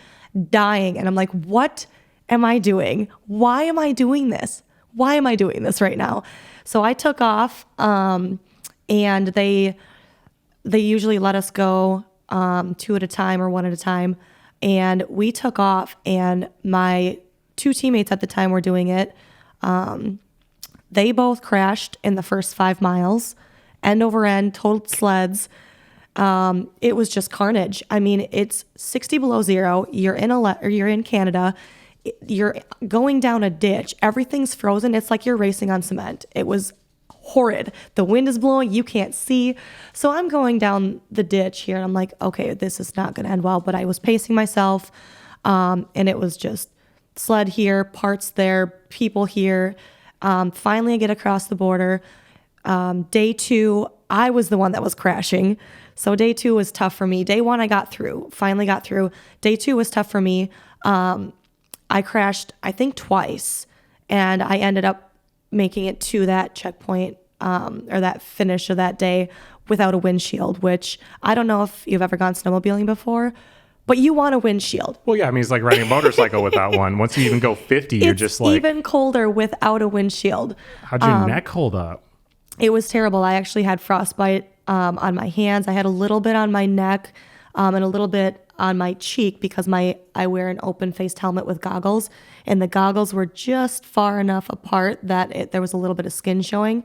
dying, and I'm like, what am I doing? Why am I doing this? Why am I doing this right now? So I took off, and they usually let us go 2 at a time or 1 at a time, and we took off, and my 2 teammates at the time were doing it. They both crashed in the first 5 miles, end over end, totaled sleds. It was just carnage. I mean, it's 60 below zero. You're in Canada. You're going down a ditch. Everything's frozen. It's like you're racing on cement. It was horrid. The wind is blowing. You can't see. So I'm going down the ditch here, and I'm like, okay, this is not going to end well. But I was pacing myself, and it was just sled here, parts there, people here. Finally, I get across the border. Day 2, I was the one that was crashing. So day 2 was tough for me. Day 1, I got through, finally got through. Day 2 was tough for me. I crashed, I think, twice, and I ended up making it to that checkpoint or that finish of that day without a windshield, which I don't know if you've ever gone snowmobiling before, but you want a windshield. Well, yeah, I mean, it's like riding a motorcycle without one. Once you even go 50, you're just like... It's even colder without a windshield. How'd your neck hold up? It was terrible. I actually had frostbite on my hands. I had a little bit on my neck and a little bit on my cheek because I wear an open-faced helmet with goggles, and the goggles were just far enough apart that there was a little bit of skin showing.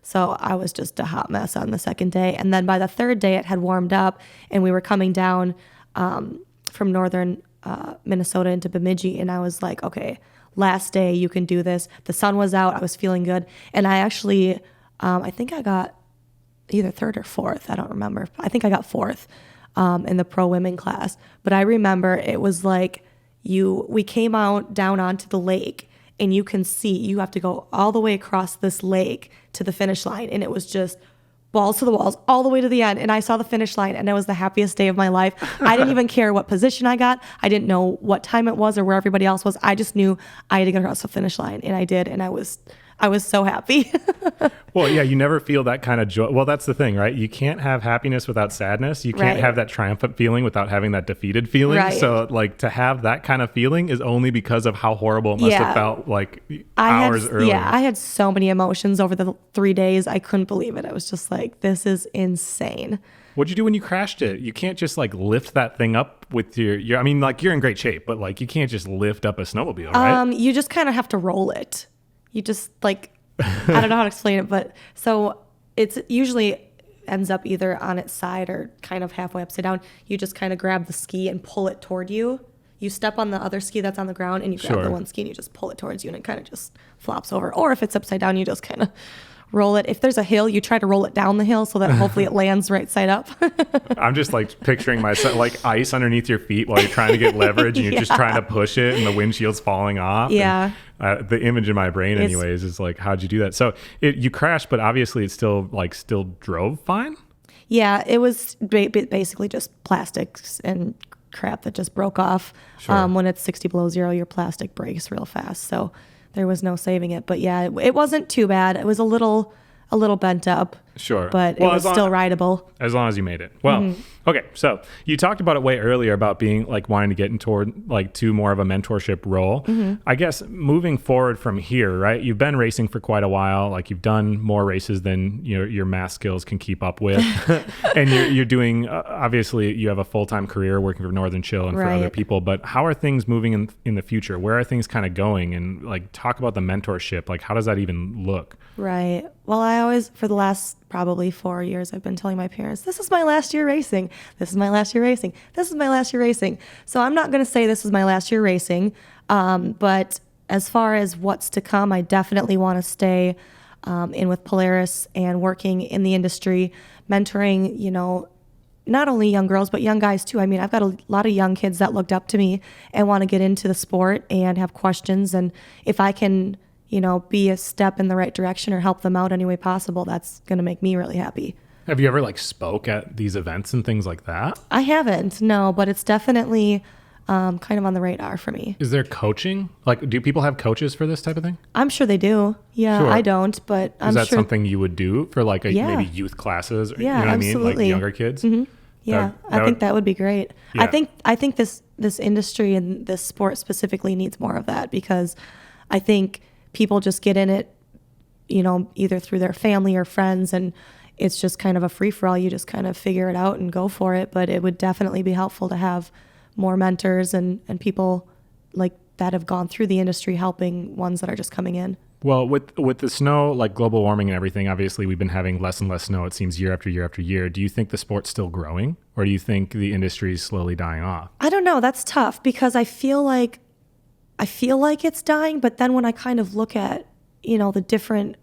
So I was just a hot mess on the second day. And then by the third day, it had warmed up, and we were coming down from northern Minnesota into Bemidji, and I was like, okay, last day, you can do this. The sun was out. I was feeling good. And I actually, I think I got either 3rd or 4th. I don't remember. I think I got 4th in the pro women class. But I remember it was like we came out down onto the lake, and you can see, you have to go all the way across this lake to the finish line. And it was just balls to the walls all the way to the end. And I saw the finish line, and it was the happiest day of my life. I didn't even care what position I got. I didn't know what time it was or where everybody else was. I just knew I had to get across the finish line, and I did. And I was so happy. Well, yeah, you never feel that kind of joy. Well, that's the thing, right? You can't have happiness without sadness. You can't have that triumphant feeling without having that defeated feeling. Right. So, like, to have that kind of feeling is only because of how horrible it must have felt, like, hours earlier. Yeah, I had so many emotions over the 3 days. I couldn't believe it. I was just like, this is insane. What'd you do when you crashed it? You can't just, like, lift that thing up with your I mean, like, you're in great shape, but, like, you can't just lift up a snowmobile, right? You just kind of have to roll it. you just like, I don't know how to explain it, but so it's usually ends up either on its side or kind of halfway upside down. You just kind of grab the ski and pull it toward you. You step on the other ski that's on the ground and you grab Sure. the one ski and you just pull it towards you and it kind of just flops over. Or if it's upside down, you just kind of roll it. If there's a hill, you try to roll it down the hill so that hopefully it lands right side up. I'm just like picturing myself like ice underneath your feet while you're trying to get leverage and you're just trying to push it and the windshield's falling off. Yeah. And, the image in my brain anyways is like, how'd you do that? So you crashed, but obviously it still drove fine. Yeah, it was basically just plastics and crap that just broke off. Sure. When it's 60 below zero, your plastic breaks real fast. So there was no saving it. But yeah, it wasn't too bad. It was a little bent up. Sure. But it was still rideable. As long as you made it. Well, okay. So you talked about it way earlier about being like wanting to get into like to more of a mentorship role. I guess moving forward from here, right? You've been racing for quite a while. Like you've done more races than your math skills can keep up with. And you're doing, obviously you have a full-time career working for Northern Chill and for other people, but how are things moving in the future? Where are things kind of going? And like talk about the mentorship. Like how does that even look? Right. Well, I always, for the last probably 4 years, I've been telling my parents, this is my last year racing. This is my last year racing. This is my last year racing. So I'm not going to say this is my last year racing. But as far as what's to come, I definitely want to stay in with Polaris and working in the industry, mentoring, not only young girls, but young guys too. I mean, I've got a lot of young kids that looked up to me and want to get into the sport and have questions. And if I can be a step in the right direction or help them out any way possible, that's going to make me really happy. Have you ever like spoke at these events and things like that? I haven't, no, but it's definitely kind of on the radar for me. Is there coaching? Like, do people have coaches for this type of thing? I'm sure they do. Yeah, Sure. I don't, but I'm sure. Is that something you would do for like Yeah. maybe youth classes? Or, Yeah, you know what absolutely. I mean? Like younger kids? Yeah, I think that would be great. Yeah. I think this industry and this sport specifically needs more of that because I think people just get in it, either through their family or friends, and it's just kind of a free-for-all. You just kind of figure it out and go for it. But it would definitely be helpful to have more mentors and people like that have gone through the industry helping ones that are just coming in. Well, with the snow, like global warming and everything, obviously we've been having less and less snow, it seems, year after year after year. Do you think the sport's still growing, or do you think the industry is slowly dying off? I don't know. That's tough because I feel like it's dying, but then when I kind of look at, the different,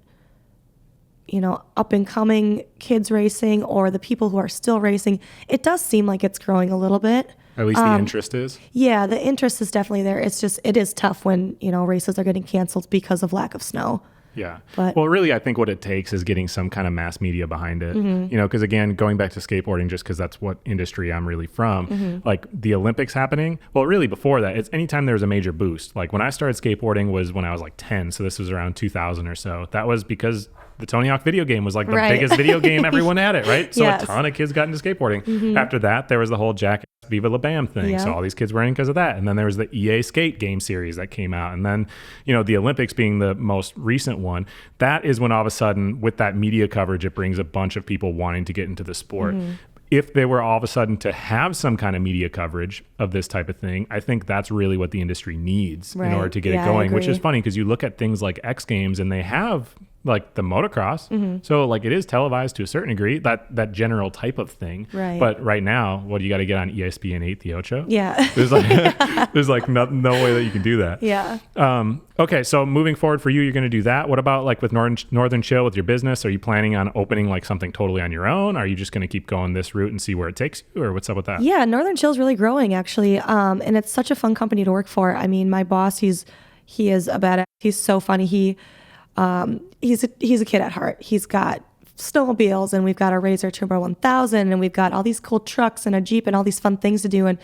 up and coming kids racing or the people who are still racing, it does seem like it's growing a little bit. At least the interest is? Yeah, the interest is definitely there. It's just, it is tough when, races are getting canceled because of lack of snow. Yeah. But, well, really, I think what it takes is getting some kind of mass media behind it. Because again, going back to skateboarding, just because that's what industry I'm really from, like the Olympics happening. Well, really before that, it's anytime there was a major boost. Like when I started skateboarding was when I was like 10. So this was around 2000 or so. That was because the Tony Hawk video game was like the biggest video game. Everyone had it, right? So a ton of kids got into skateboarding. After that, there was the whole Jackass Viva La Bam thing. So all these kids were in because of that. And then there was the EA Skate game series that came out. And then, the Olympics being the most recent one, that is when all of a sudden with that media coverage, it brings a bunch of people wanting to get into the sport. If they were all of a sudden to have some kind of media coverage of this type of thing, I think that's really what the industry needs in order to get it going, which is funny because you look at things like X Games and they have like the motocross. So like it is televised to a certain degree, that general type of thing. Right. But right now, what do you got to get on ESPN 8, the Ocho? Yeah. There's like no way that you can do that. Yeah. Okay. So moving forward for you, you're going to do that. What about like with Northern Chill with your business? Are you planning on opening like something totally on your own? Are you just going to keep going this route and see where it takes you, or what's up with that? Yeah. Northern Chill is really growing actually. And it's such a fun company to work for. I mean, my boss, he is a badass. He's so funny. He's a kid at heart. He's got snowmobiles and we've got a Razor Turbo 1000 and we've got all these cool trucks and a Jeep and all these fun things to do. And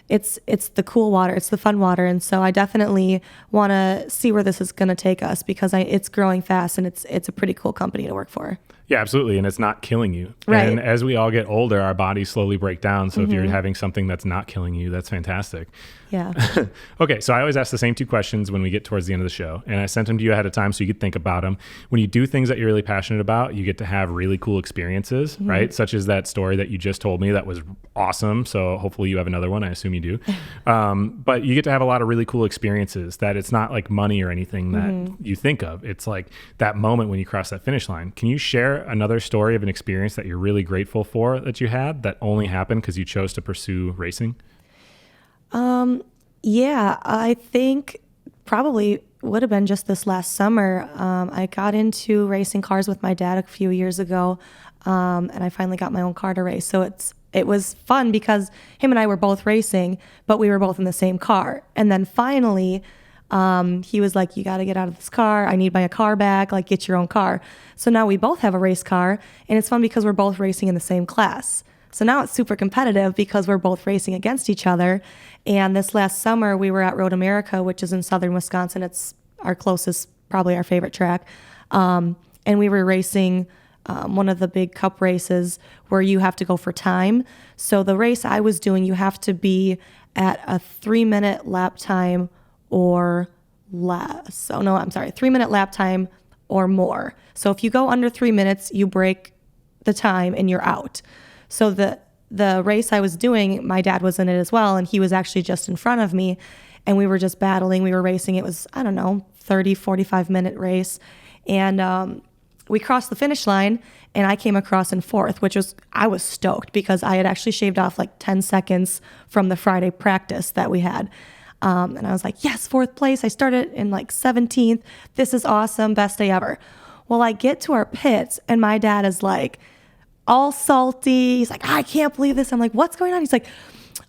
it's the cool water. It's the fun water. And so I definitely want to see where this is going to take us because it's growing fast and it's a pretty cool company to work for. Yeah, absolutely. And it's not killing you. Right. And as we all get older, our bodies slowly break down. So if you're having something that's not killing you, that's fantastic. Yeah. Okay, so I always ask the same two questions when we get towards the end of the show. And I sent them to you ahead of time so you could think about them. When you do things that you're really passionate about, you get to have really cool experiences, right? Such as that story that you just told me that was awesome. So hopefully you have another one. I assume you do. But you get to have a lot of really cool experiences that it's not like money or anything that you think of. It's like that moment when you cross that finish line. Can you share another story of an experience that you're really grateful for that you had that only happened because you chose to pursue racing? Yeah, I think probably would have been just this last summer. I got into racing cars with my dad a few years ago, and I finally got my own car to race. So it was fun because him and I were both racing, but we were both in the same car. And then finally, he was like, you got to get out of this car. I need my car back. Like, get your own car. So now we both have a race car, and it's fun because we're both racing in the same class. So now it's super competitive because we're both racing against each other. And this last summer, we were at Road America, which is in southern Wisconsin. It's our closest, probably our favorite track. And we were racing one of the big cup races where you have to go for time. So the race I was doing, you have to be at a 3-minute lap time or less. Oh, no, I'm sorry, 3-minute lap time or more. So if you go under 3 minutes, you break the time and you're out. So the race I was doing, my dad was in it as well, and he was actually just in front of me, and we were just battling. We were racing. It was, 30, 45-minute race. And we crossed the finish line, and I came across in fourth, I was stoked because I had actually shaved off like 10 seconds from the Friday practice that we had. And I was like, yes, fourth place. I started in like 17th. This is awesome. Best day ever. Well, I get to our pits, and my dad is like, all salty. He's like, I can't believe this. I'm like, what's going on? He's like,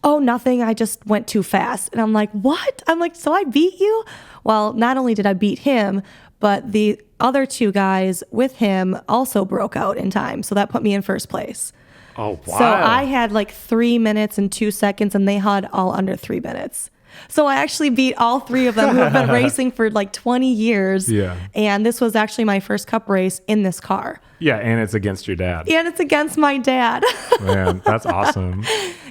oh, nothing. I just went too fast. And I'm like, what? I'm like, so I beat you? Well, not only did I beat him, but the other two guys with him also broke out in time. So that put me in first place. Oh, wow. So I had like 3 minutes and 2 seconds, and they had all under 3 minutes. So I actually beat all three of them who have been racing for like 20 years. Yeah. And this was actually my first cup race in this car. Yeah, and it's against your dad. And it's against my dad. Man, that's awesome.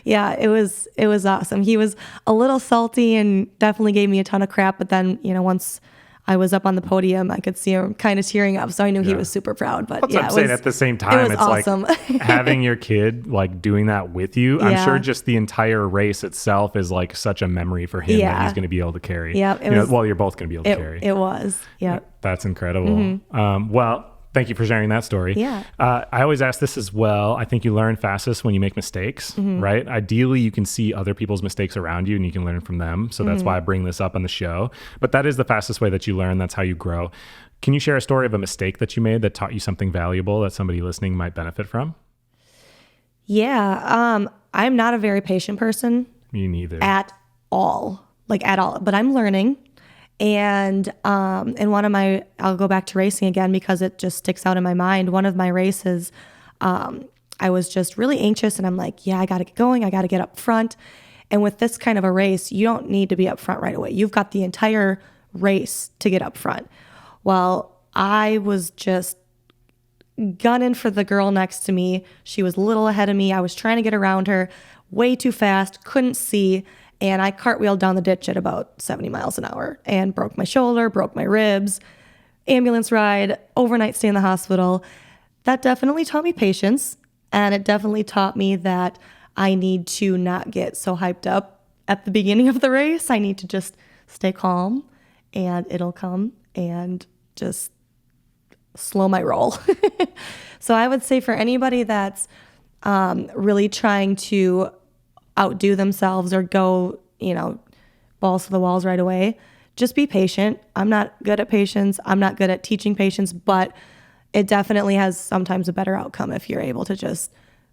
Yeah, it was awesome. He was a little salty and definitely gave me a ton of crap. But then, once I was up on the podium, I could see him kind of tearing up. So I knew he was super proud. But That's what I'm saying. At the same time, it's awesome. like having your kid like doing that with you. I'm sure just the entire race itself is like such a memory for him that he's going to be able to carry. Yeah, you're both going to be able to carry. It was. Yeah. That's incredible. Well, thank you for sharing that story. Yeah. I always ask this as well. I think you learn fastest when you make mistakes, right? Ideally, you can see other people's mistakes around you and you can learn from them. So that's why I bring this up on the show. But that is the fastest way that you learn. That's how you grow. Can you share a story of a mistake that you made that taught you something valuable that somebody listening might benefit from? Yeah. I'm not a very patient person. Me neither. At all. But I'm learning. And in one of I'll go back to racing again because it just sticks out in my mind. One of my races, I was just really anxious and I'm like, I got to get going. I got to get up front. And with this kind of a race, you don't need to be up front right away. You've got the entire race to get up front. Well, I was just gunning for the girl next to me. She was a little ahead of me. I was trying to get around her way too fast, couldn't see. And I cartwheeled down the ditch at about 70 miles an hour and broke my shoulder, broke my ribs, ambulance ride, overnight stay in the hospital. That definitely taught me patience. And it definitely taught me that I need to not get so hyped up at the beginning of the race. I need to just stay calm and it'll come and just slow my roll. So I would say for anybody that's really trying to outdo themselves or go, balls to the walls right away, just be patient. I'm not good at patience. I'm not good at teaching patience, but it definitely has sometimes a better outcome if you're able to just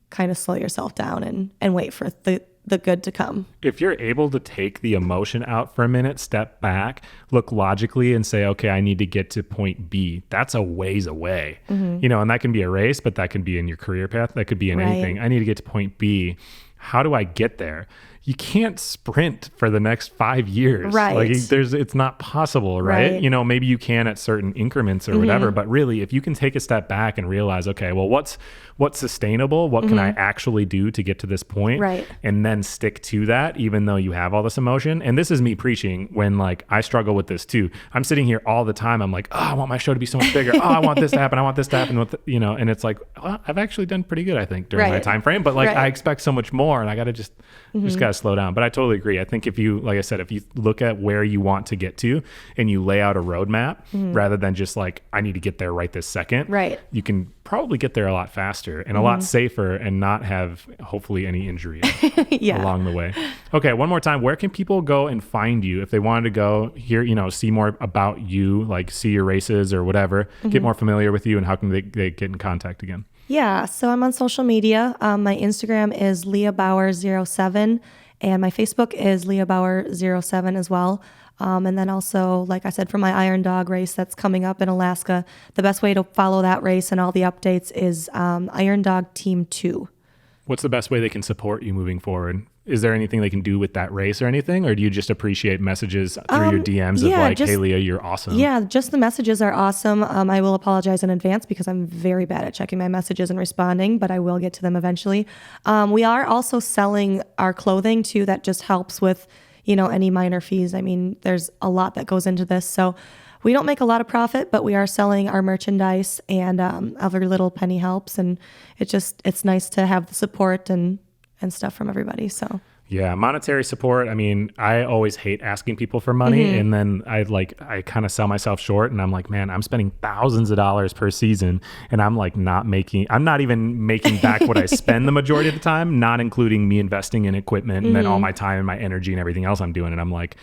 kind of slow yourself down and wait for the good to come. If you're able to take the emotion out for a minute, step back, look logically and say, okay, I need to get to point B. That's a ways away, and that can be a race, but that can be in your career path. That could be in anything. I need to get to point B. How do I get there? you can't sprint for the next 5 years. Right. Like it's not possible, right? Right. You know, maybe you can at certain increments or whatever, but really if you can take a step back and realize, okay, well, what's sustainable? What can I actually do to get to this point? Right. And then stick to that, even though you have all this emotion. And this is me preaching when like I struggle with this too. I'm sitting here all the time. I'm like, oh, I want my show to be so much bigger. Oh, I want this to happen. I want this to happen with, you know, and it's like, well, I've actually done pretty good, I think, during my time frame, but like I expect so much more and I got to just got to slow down. But I totally agree. I think if you, like I said, if you look at where you want to get to and you lay out a roadmap rather than just like, I need to get there right this second, you can probably get there a lot faster and a lot safer and not have hopefully any injuries along the way. Okay, one more time. Where can people go and find you if they wanted to go hear, you know, see more about you, like see your races or whatever, get more familiar with you, and how can they get in contact again? Yeah, so I'm on social media. My Instagram is Leah Bauer 07 and my Facebook is Leah Bauer 07 as well. And then also, like I said, for my Iron Dog race that's coming up in Alaska, the best way to follow that race and all the updates is Iron Dog Team 2. What's the best way they can support you moving forward? Is there anything they can do with that race or anything? Or do you just appreciate messages through your DMs of like, hey, Leah, you're awesome? Yeah, just the messages are awesome. I will apologize in advance because I'm very bad at checking my messages and responding, but I will get to them eventually. We are also selling our clothing too. That just helps with, you know, any minor fees. I mean, there's a lot that goes into this. So we don't make a lot of profit, but we are selling our merchandise and every little penny helps. And it's nice to have the support and stuff from everybody. So yeah, monetary support. I mean, I always hate asking people for money, and then I kind of sell myself short, and I'm like, man, I'm spending thousands of dollars per season, and I'm like I'm not even making back what I spend the majority of the time, not including me investing in equipment and then all my time and my energy and everything else I'm doing. And I'm like,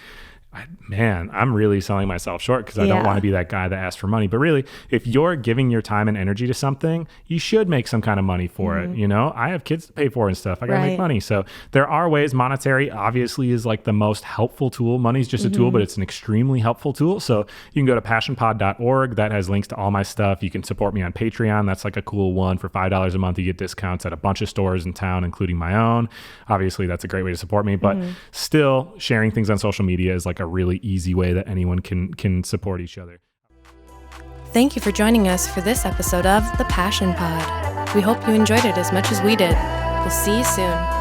man, I'm really selling myself short because I don't want to be that guy that asks for money. But really, if you're giving your time and energy to something, you should make some kind of money for it. You know, I have kids to pay for and stuff. I got to make money. So there are ways. Monetary obviously is like the most helpful tool. Money's just a tool, but it's an extremely helpful tool. So you can go to passionpod.org. That has links to all my stuff. You can support me on Patreon. That's like a cool one. For $5 a month, you get discounts at a bunch of stores in town, including my own. Obviously, that's a great way to support me. But still, sharing things on social media is like a really easy way that anyone can support each other. Thank you for joining us for this episode of The Passion Pod. We hope you enjoyed it as much as we did. We'll see you soon.